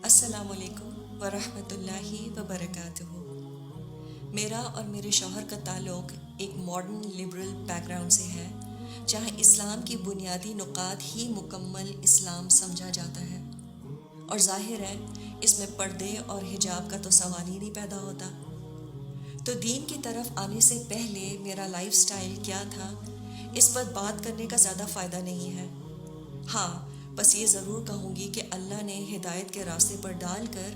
السلام علیکم ورحمۃ اللہ وبرکاتہ۔ میرا اور میرے شوہر کا تعلق ایک ماڈرن لبرل بیک گراؤنڈ سے ہے، جہاں اسلام کی بنیادی نکات ہی مکمل اسلام سمجھا جاتا ہے، اور ظاہر ہے اس میں پردے اور حجاب کا تو سوال ہی نہیں پیدا ہوتا۔ تو دین کی طرف آنے سے پہلے میرا لائف سٹائل کیا تھا، اس پر بات کرنے کا زیادہ فائدہ نہیں ہے۔ ہاں، بس یہ ضرور کہوں گی کہ اللہ نے ہدایت کے راستے پر ڈال کر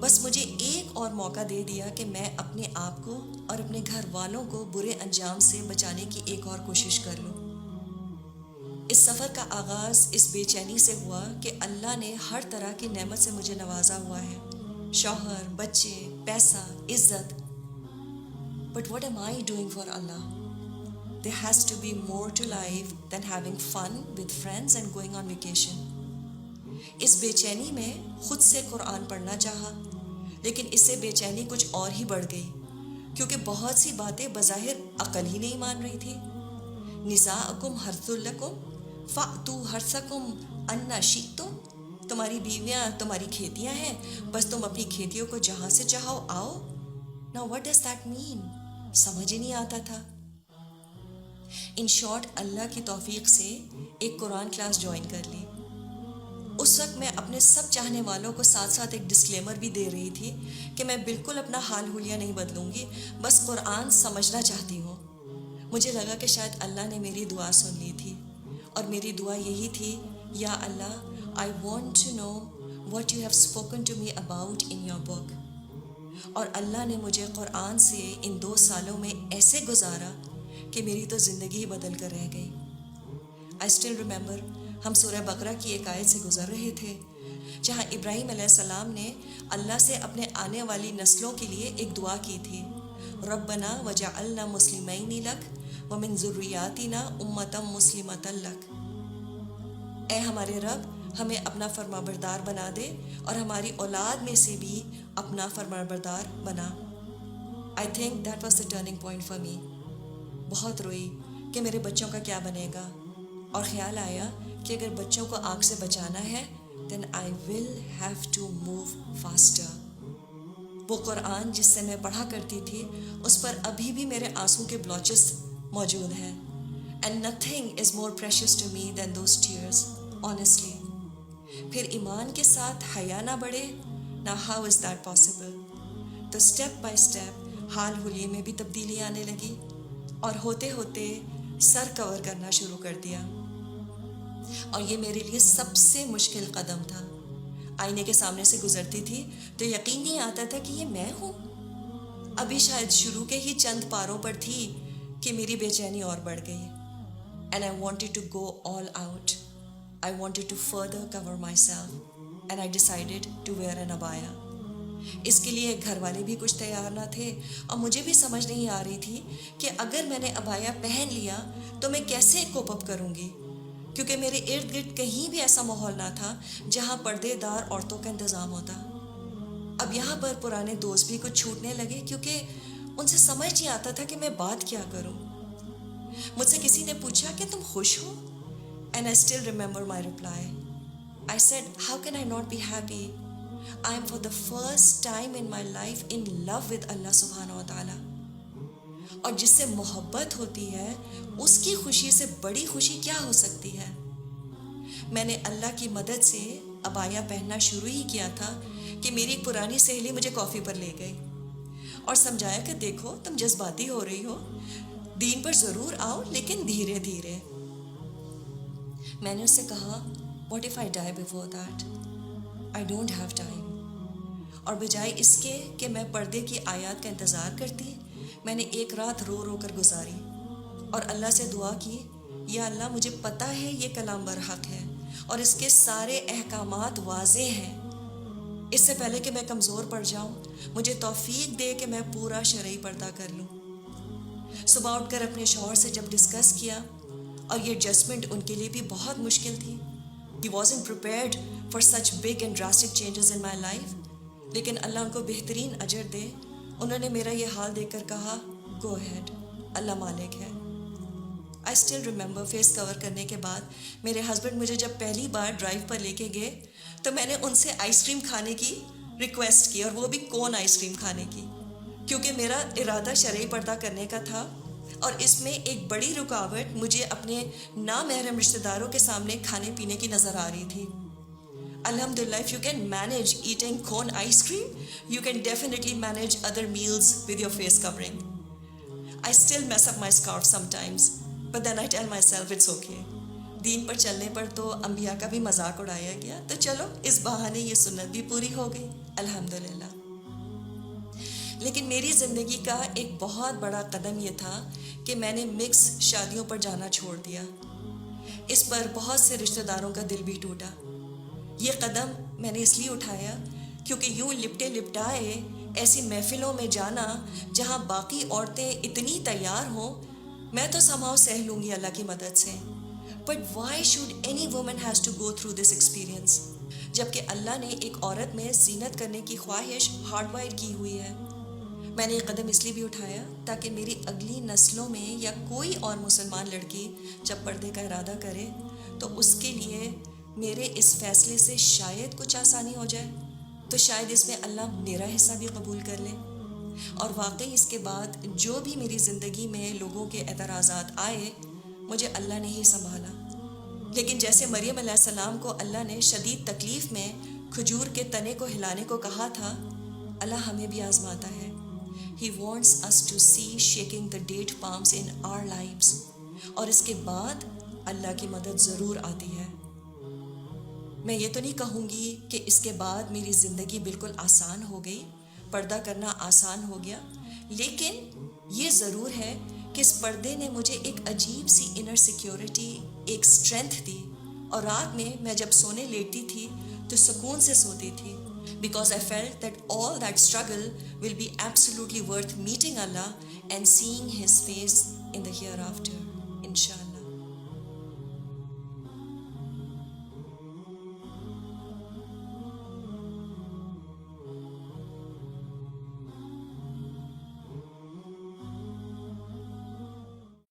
بس مجھے ایک اور موقع دے دیا کہ میں اپنے آپ کو اور اپنے گھر والوں کو برے انجام سے بچانے کی ایک اور کوشش کر لوں۔ اس سفر کا آغاز اس بے چینی سے ہوا کہ اللہ نے ہر طرح کی نعمت سے مجھے نوازا ہوا ہے، شوہر، بچے، پیسہ، عزت۔ But what am I doing for Allah? There has to be more to life than having fun with friends and going on vacation. اس بے چینی میں خود سے قرآن پڑھنا چاہا، لیکن اس سے بے چینی کچھ اور ہی بڑھ گئی، کیونکہ بہت سی باتیں بظاہر عقل ہی نہیں مان رہی تھی۔ نساءکم حرث لکم فأتوا حرثکم انا شئتم، تمہاری بیویاں تمہاری کھیتیاں ہیں، بس تم اپنی کھیتیوں کو جہاں سے چاہو آؤ۔ Now what does that mean؟ سمجھ ہی نہیں آتا تھا۔ ان شارٹ، اللہ کی توفیق سے ایک قرآن کلاس جوائن کر لی۔ اس وقت میں اپنے سب چاہنے والوں کو ساتھ ساتھ ایک ڈسکلیمر بھی دے رہی تھی کہ میں بالکل اپنا حال حلیہ نہیں بدلوں گی، بس قرآن سمجھنا چاہتی ہوں۔ مجھے لگا کہ شاید اللہ نے میری دعا سن لی تھی، اور میری دعا یہی تھی، یا اللہ، I want to know what you have spoken to me about in your book. اور اللہ نے مجھے قرآن سے ان 2 سالوں میں ایسے گزارا کہ میری تو زندگی بدل کر رہ گئی۔ آئی اسٹل ریمبر، ہم سورہ بقرہ کی ایک آیت سے گزر رہے تھے، جہاں ابراہیم علیہ السلام نے اللہ سے اپنے آنے والی نسلوں کے لیے ایک دعا کی تھی، ربنا وجعلنا مسلمین لک ومن ذریاتنا امۃ مسلمۃ لک۔ اے ہمارے رب، ہمیں اپنا فرما بردار بنا دے اور ہماری اولاد میں سے بھی اپنا فرما بردار بنا۔ I think that was the turning point for me. بہت روئی کہ میرے بچوں کا کیا بنے گا، اور خیال آیا کہ اگر بچوں کو آگ سے بچانا ہے then I will have to move faster۔ وہ قرآن جس سے میں پڑھا کرتی تھی، اس پر ابھی بھی میرے آنسوں کے بلاچز موجود ہیں، and nothing is more precious to me than those tears, honestly۔ پھر ایمان کے ساتھ حیا نہ بڑھے، now how is that possible؟ تو اسٹیپ بائی اسٹیپ حال حلیے میں بھی تبدیلی آنے لگی، اور ہوتے ہوتے سر کور کرنا شروع کر دیا۔ اور یہ میرے لیے سب سے مشکل قدم تھا۔ آئینے کے سامنے سے گزرتی تھی تو یقین نہیں آتا تھا کہ یہ میں ہوں۔ ابھی شاید شروع کے ہی چند پاروں پر تھی کہ میری بے چینی اور بڑھ گئی۔ And I wanted to go all out. I wanted to further cover myself. And I decided to wear an abaya۔ اس کے لیے گھر والے بھی کچھ تیار نہ تھے، اور مجھے بھی سمجھ نہیں آ رہی تھی کہ اگر میں نے ابایا پہن لیا تو میں کیسے کوپ اپ کروں گی، کیونکہ میرے ارد گرد کہیں بھی ایسا ماحول نہ تھا جہاں پردے دار عورتوں کا انتظام ہوتا۔ اب یہاں پر پرانے دوست بھی کچھ چھوٹنے لگے، کیونکہ ان سے سمجھ نہیں آتا تھا کہ میں بات کیا کروں۔ مجھ سے کسی نے پوچھا کہ تم خوش ہو؟ And I still remember my reply. I said, how can I not be happy? I am for the first time in my life in love with Allah subhanahu wa ta'ala۔ اور جس سے محبت ہوتی ہے، اس کی خوشی سے بڑی خوشی کیا ہو سکتی ہے؟ میں نے اللہ کی مدد سے عبایا پہننا شروع ہی کیا تھا کہ میری ایک پرانی سہیلی مجھے کافی پر لے گئی اور سمجھایا کہ دیکھو، تم جذباتی ہو رہی ہو، دین پر ضرور آؤ لیکن دھیرے دھیرے۔ میں نے اس سے کہا، what if I dye before that? I don't have time. اور بجائے اس کے کہ میں پردے کی آیات کا انتظار کرتی، میں نے ایک رات رو رو کر گزاری اور اللہ سے دعا کی، یا اللہ، مجھے پتہ ہے یہ کلام برحق ہے اور اس کے سارے احکامات واضح ہیں۔ اس سے پہلے کہ میں کمزور پڑ جاؤں، مجھے توفیق دے کہ میں پورا شرعی پردہ کر لوں۔ صبح اٹھ کر اپنے شوہر سے جب ڈسکس کیا، اور یہ ایڈجسٹمنٹ ان کے لیے بھی بہت مشکل تھی، He wasn't prepared for such big and drastic changes in my life، لیکن اللہ ان کو بہترین اجر دے، انہوں نے میرا یہ حال دیکھ کر کہا، گو ہیڈ، اللہ مالک ہے۔ آئی اسٹل ریمبر فیس کور کرنے کے بعد میرے ہسبینڈ مجھے جب پہلی بار ڈرائیو پر لے کے گئے تو میں نے ان سے آئس کریم کھانے کی ریکویسٹ کی، اور وہ بھی کون آئس کریم کھانے کی، کیونکہ میرا ارادہ شرعی پردہ کرنے کا تھا، اور اس میں ایک بڑی رکاوٹ مجھے اپنے نامحرم رشتہ داروں کے سامنے کھانے پینے کی نظر آ رہی تھی۔ الحمدللہ if you can manage eating cone ice cream, you can definitely manage other meals with your face covering. I still mess up my scarf sometimes, but then I tell myself it's okay. دین پر چلنے پر تو انبیاء کا بھی مذاق اڑایا گیا، تو چلو اس بہانے یہ سنت بھی پوری ہو گئی الحمدللہ۔ لیکن میری زندگی کا ایک بہت بڑا قدم یہ تھا کہ میں نے مکس شادیوں پر جانا چھوڑ دیا۔ اس پر بہت سے رشتہ داروں کا دل بھی ٹوٹا۔ یہ قدم میں نے اس لیے اٹھایا کیونکہ یوں لپٹے لپٹائے ایسی محفلوں میں جانا جہاں باقی عورتیں اتنی تیار ہوں، میں تو سمہاؤ سہ لوں گی اللہ کی مدد سے، but why should any woman has to go through this experience, جبکہ اللہ نے ایک عورت میں زینت کرنے کی خواہش ہارڈ وائر کی ہوئی ہے۔ میں نے یہ قدم اس لیے بھی اٹھایا تاکہ میری اگلی نسلوں میں یا کوئی اور مسلمان لڑکی جب پردے کا ارادہ کرے تو اس کے لیے میرے اس فیصلے سے شاید کچھ آسانی ہو جائے، تو شاید اس میں اللہ میرا حصہ بھی قبول کر لے۔ اور واقعی اس کے بعد جو بھی میری زندگی میں لوگوں کے اعتراضات آئے، مجھے اللہ نے ہی سنبھالا۔ لیکن جیسے مریم علیہ السلام کو اللہ نے شدید تکلیف میں کھجور کے تنے کو ہلانے کو کہا تھا، اللہ ہمیں بھی آزماتا ہے۔ He wants us to see shaking the date palms in our lives، اور اس کے بعد اللہ کی مدد ضرور آتی ہے۔ میں یہ تو نہیں کہوں گی کہ اس کے بعد میری زندگی بالکل آسان ہو گئی، پردہ کرنا آسان ہو گیا، لیکن یہ ضرور ہے کہ اس پردے نے مجھے ایک عجیب سی انر سیکیورٹی، ایک اسٹرینتھ دی، اور رات میں میں جب سونے لیٹتی تھی تو سکون سے سوتی تھی، because I felt that all that struggle will be absolutely worth meeting Allah and seeing His face in the hereafter, inshallah.